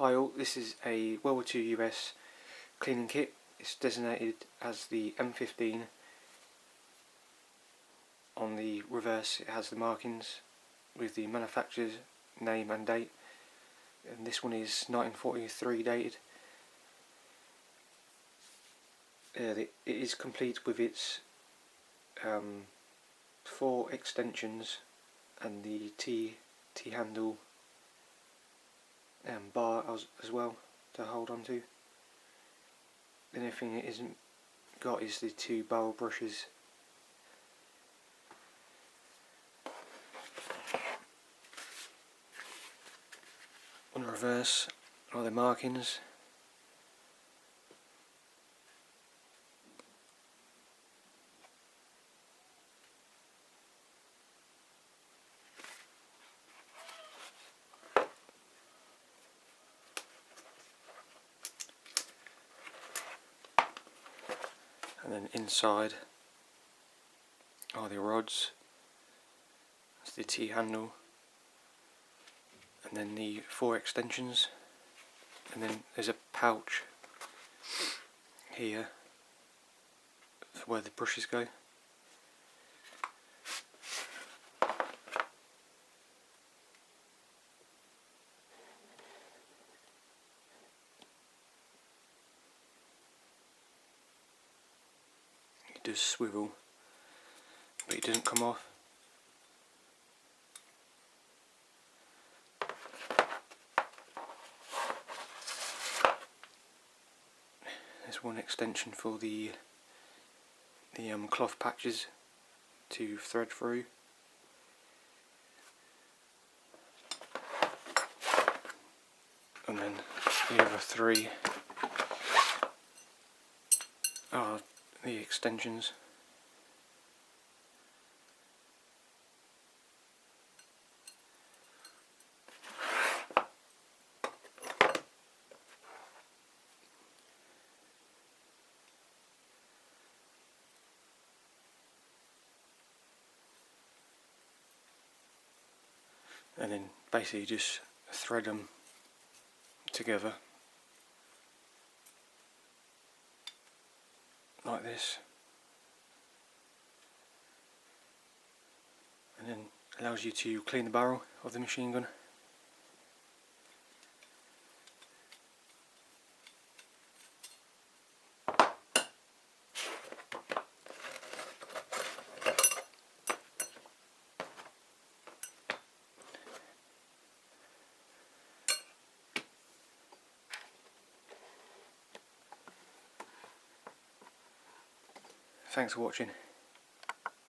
Hi all, this is a WW2 US cleaning kit. It's designated as the M15. On the reverse it has the markings with the manufacturer's name and date, and this one is 1943 dated. It is complete with its 4 extensions and the T handle bar as well to hold on to. The only thing it isn't got is the 2 barrel brushes. On the reverse are the markings. And then inside are the rods. That's the T handle, and then the 4 extensions, and then there's a pouch here for where the brushes go. It does swivel, but it doesn't come off. There's one extension for the cloth patches to thread through. And then the other 3 are the extensions. And then basically just thread them together like this, and then allows you to clean the barrel of the machine gun. Thanks for watching.